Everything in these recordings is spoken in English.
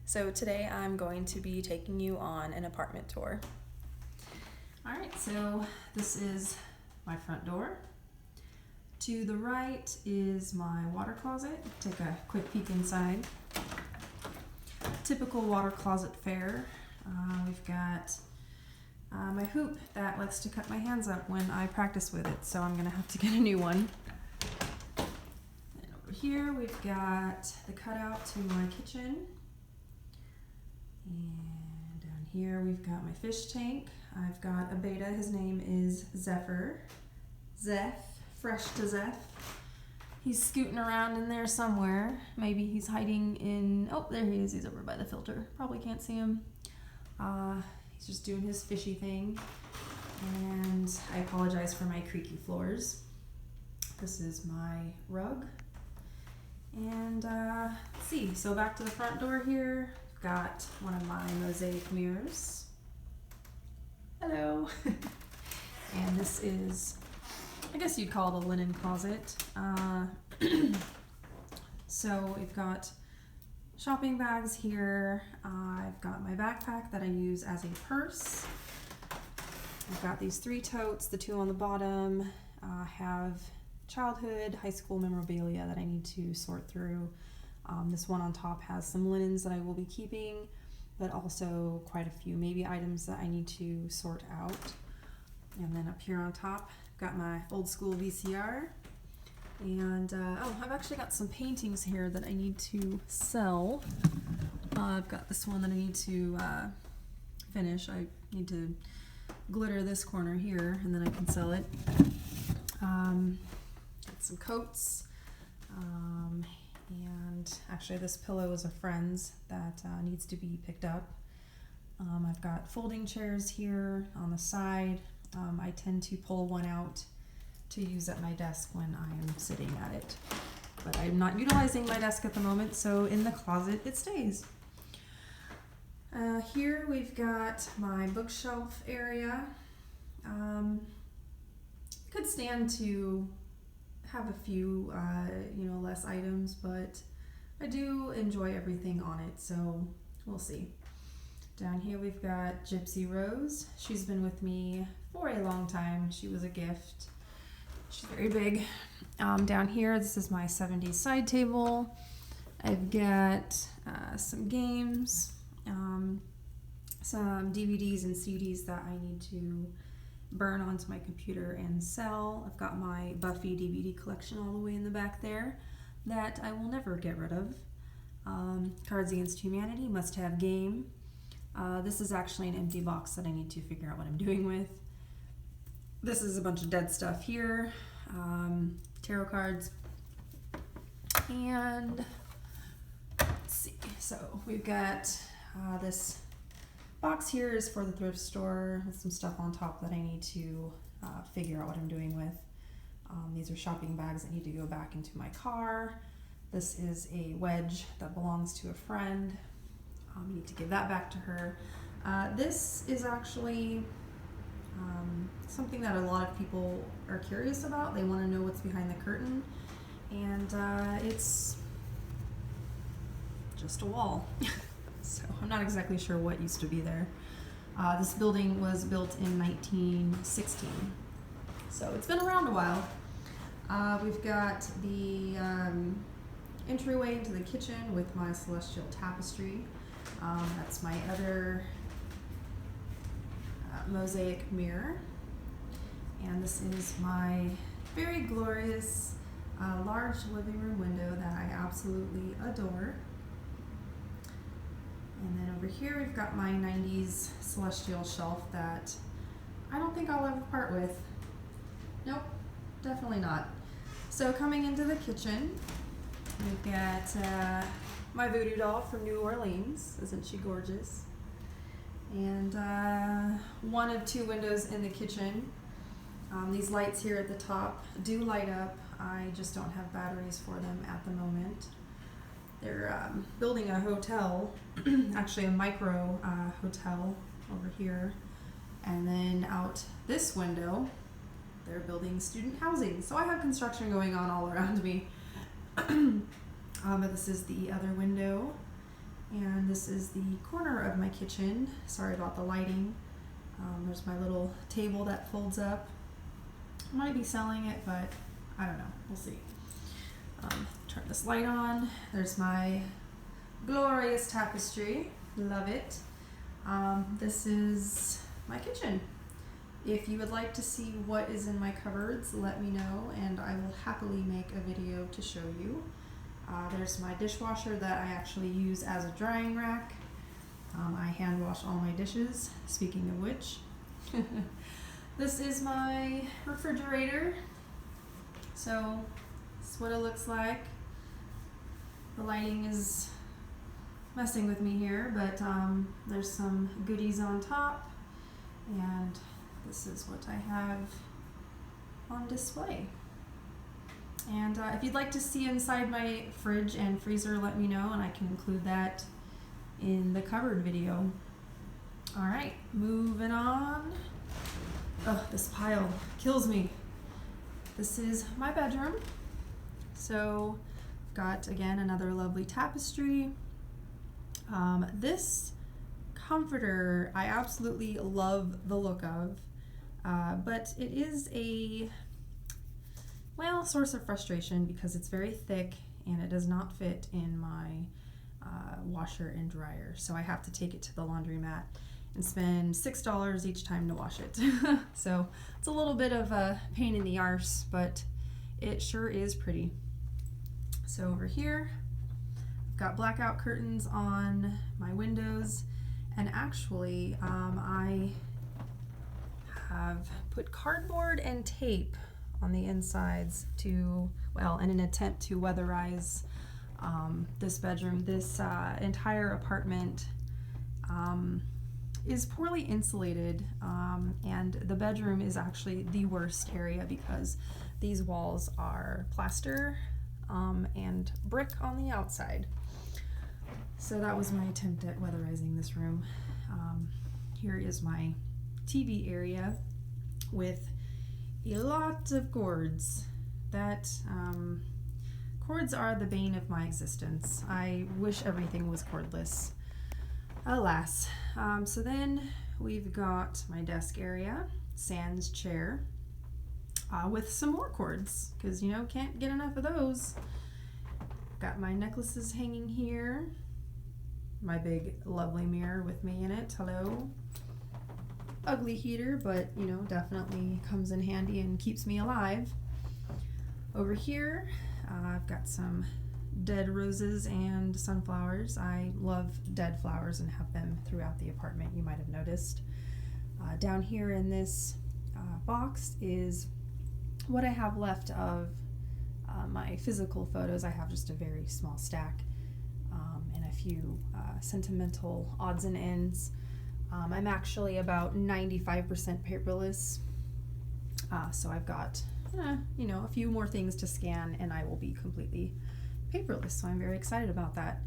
So today I'm going to be taking you on an apartment tour. Alright, so this is my front door. To the right is my water closet. Take a quick peek inside. Typical water closet fare. We've got my hoop that likes to cut my hands up when I practice with it, so I'm going to have to get a new one. And over here we've got the cutout to my kitchen. And down here we've got my fish tank. I've got a beta, his name is Zephyr. Fresh to Zeph. He's scooting around in there somewhere. Maybe he's hiding in, oh, there he is, he's over by the filter. Probably can't see him. He's just doing his fishy thing. And I apologize for my creaky floors. This is my rug. And let's see, so back to the front door here. I've got one of my mosaic mirrors. Hello. And this is, I guess you'd call it a linen closet. So we've got shopping bags here. I've got my backpack that I use as a purse. I've got these 3 totes, the 2 on the bottom. I have childhood, high school memorabilia that I need to sort through. This one on top has some linens that I will be keeping, but also quite a few maybe items that I need to sort out. And then up here on top, I've got my old school VCR. And I've actually got some paintings here that I need to sell. I've got this one that I need to finish. I need to glitter this corner here and then I can sell it. Got some coats. And actually this pillow is a friend's that needs to be picked up. I've got folding chairs here on the side. I tend to pull one out to use at my desk when I am sitting at it. But I'm not utilizing my desk at the moment, so in the closet it stays. Here we've got my bookshelf area. Could stand to have a few, less items, but I do enjoy everything on it, so we'll see. Down here we've got Gypsy Rose. She's been with me for a long time. She was a gift. She's very big. Down here, this is my 70s side table. I've got some games, some DVDs and CDs that I need to burn onto my computer and sell. I've got my Buffy DVD collection all the way in the back there that I will never get rid of. Cards Against Humanity, must-have game. This is actually an empty box that I need to figure out what I'm doing with. This is a bunch of dead stuff here. Tarot cards. And let's see. So we've got this box here is for the thrift store with some stuff on top that I need to figure out what I'm doing with. These are shopping bags that need to go back into my car. This is a wedge that belongs to a friend. I need to give that back to her. This is actually something that a lot of people are curious about. They want to know what's behind the curtain, and it's just a wall. So I'm not exactly sure what used to be there. This building was built in 1916, so it's been around a while. We've got the entryway into the kitchen with my celestial tapestry. That's my other mosaic mirror. And this is my very glorious large living room window that I absolutely adore. And then over here we've got my 90s celestial shelf that I don't think I'll ever part with. Nope, definitely not. So coming into the kitchen, we've got my voodoo doll from New Orleans. Isn't she gorgeous? And one of 2 windows in the kitchen. These lights here at the top do light up. I just don't have batteries for them at the moment. They're building a hotel, actually a micro hotel over here. And then out this window, they're building student housing. So I have construction going on all around me. But this is the other window. And this is the corner of my kitchen. Sorry about the lighting. There's my little table that folds up. I might be selling it, but I don't know. We'll see. Turn this light on. There's my glorious tapestry. Love it. This is my kitchen. If you would like to see what is in my cupboards, let me know and I will happily make a video to show you. There's my dishwasher that I actually use as a drying rack. I hand wash all my dishes, speaking of which. This is my refrigerator. So this is what it looks like. The lighting is messing with me here, but there's some goodies on top, and this is what I have on display. And if you'd like to see inside my fridge and freezer, let me know and I can include that in the cupboard video. All right, moving on. Oh, this pile kills me. This is my bedroom. So, got again another lovely tapestry. This comforter I absolutely love the look of, but it is a source of frustration because it's very thick and it does not fit in my washer and dryer. So I have to take it to the laundromat and spend $6 each time to wash it. So it's a little bit of a pain in the arse, but it sure is pretty. So over here, I've got blackout curtains on my windows, and actually I have put cardboard and tape on the insides to, in an attempt to weatherize this bedroom. This entire apartment is poorly insulated, and the bedroom is actually the worst area because these walls are plaster and brick on the outside. So that was my attempt at weatherizing this room. Here is my TV area with a lot of cords. Cords are the bane of my existence. I wish everything was cordless. Alas. So then we've got my desk area, sans chair, with some more cords, because can't get enough of those. Got my necklaces hanging here, my big lovely mirror with me in it. Hello. Ugly heater, but definitely comes in handy and keeps me alive. Over here, I've got some dead roses and sunflowers. I love dead flowers and have them throughout the apartment, you might have noticed. Down here in this box is what I have left of my physical photos. I have just a very small stack and a few sentimental odds and ends. I'm actually about 95% paperless, so I've got a few more things to scan and I will be completely paperless, so I'm very excited about that.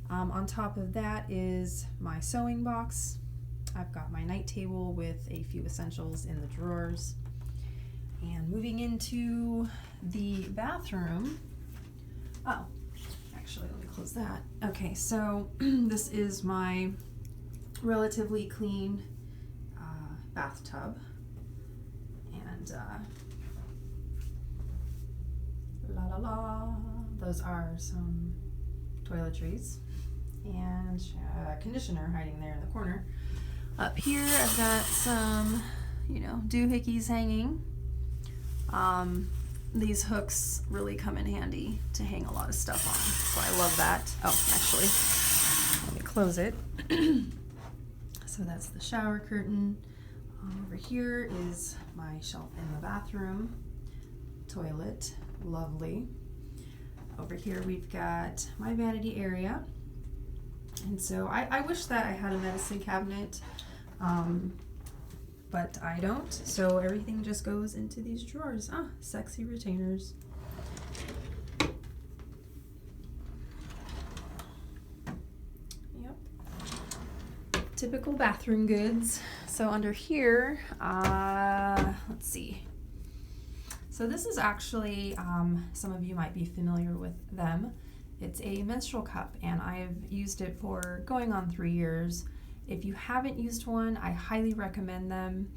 On top of that is my sewing box. I've got my night table with a few essentials in the drawers. And moving into the bathroom, actually let me close that. Okay, so this is my relatively clean bathtub, and those are some toiletries and conditioner hiding there in the corner. Up here I've got some doohickeys hanging. These hooks really come in handy to hang a lot of stuff on, so I love that. Oh, actually, let me close it. So that's the shower curtain. Over here is my shelf in the bathroom. Toilet, lovely. Over here we've got my vanity area. And so I wish that I had a medicine cabinet, but I don't. So everything just goes into these drawers. Sexy retainers. Typical bathroom goods. So under here, let's see. So this is actually, some of you might be familiar with them. It's a menstrual cup, and I've used it for going on 3 years. If you haven't used one, I highly recommend them.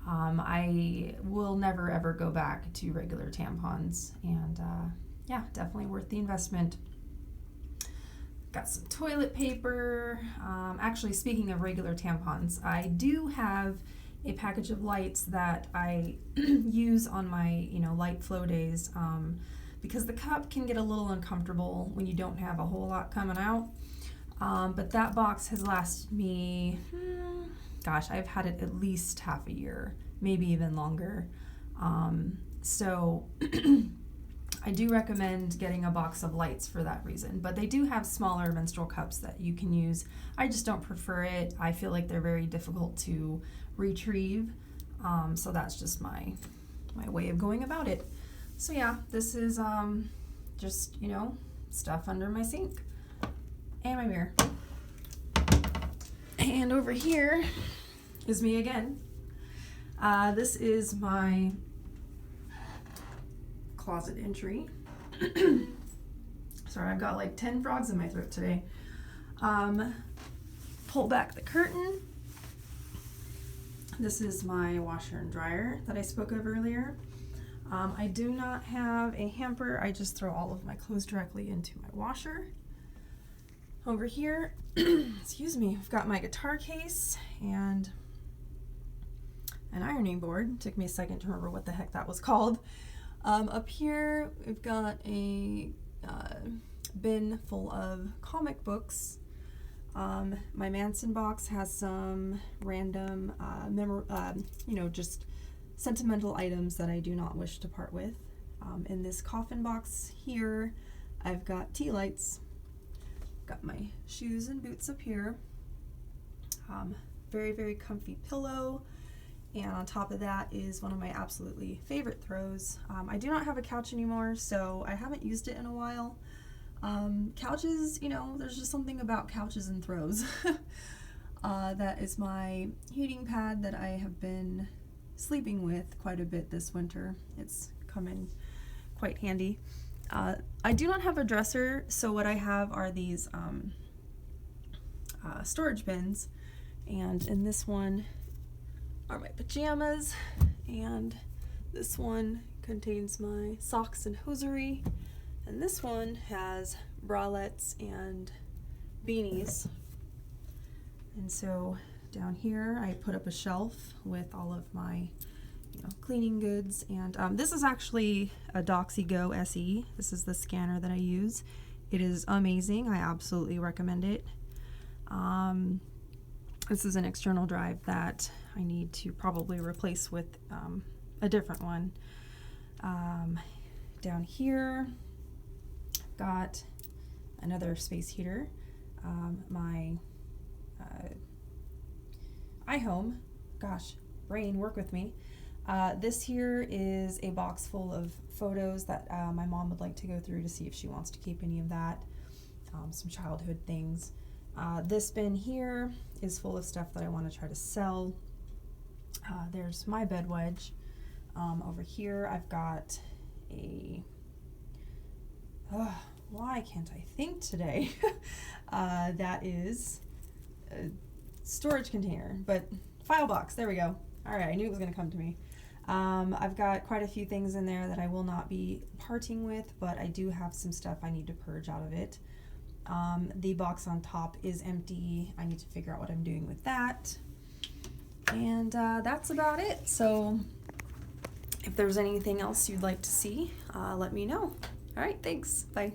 I will never ever go back to regular tampons, and yeah, definitely worth the investment. Got some toilet paper. Actually, speaking of regular tampons, I do have a package of lights that I use on my, light flow days, because the cup can get a little uncomfortable when you don't have a whole lot coming out. But that box has lasted me, gosh, I've had it at least half a year, maybe even longer. So I do recommend getting a box of lights for that reason. But they do have smaller menstrual cups that you can use. I just don't prefer it. I feel like they're very difficult to retrieve. So that's just my way of going about it. So yeah, this is just, stuff under my sink and my mirror. And over here is me again. This is my closet entry. Sorry, I've got like 10 frogs in my throat today. Pull back the curtain. This is my washer and dryer that I spoke of earlier. I do not have a hamper. I just throw all of my clothes directly into my washer. Over here, excuse me, I've got my guitar case and an ironing board. Took me a second to remember what the heck that was called. Up here, we've got a bin full of comic books. My Manson box has some random, just sentimental items that I do not wish to part with. In this coffin box here, I've got tea lights. Got my shoes and boots up here. Very, very comfy pillow. And on top of that is one of my absolutely favorite throws. I do not have a couch anymore, so I haven't used it in a while. Couches, there's just something about couches and throws. That is my heating pad that I have been sleeping with quite a bit this winter. It's come in quite handy. I do not have a dresser, so what I have are these storage bins, and in this one are my pajamas, and this one contains my socks and hosiery, and this one has bralettes and beanies. And so down here I put up a shelf with all of my cleaning goods, and this is actually a DoxyGo SE. This is the scanner that I use. It is amazing. I absolutely recommend it. This is an external drive that I need to probably replace with a different one. Down here, got another space heater. My iHome, gosh, brain, work with me. This here is a box full of photos that my mom would like to go through to see if she wants to keep any of that. Some childhood things. This bin here is full of stuff that I want to try to sell. There's my bed wedge. Over here I've got a, why can't I think today? That is a storage container, but file box, there we go. All right, I knew it was going to come to me. I've got quite a few things in there that I will not be parting with, but I do have some stuff I need to purge out of it. The box on top is empty. I need to figure out what I'm doing with that. And that's about it. So if there's anything else you'd like to see, let me know. All right, thanks. Bye.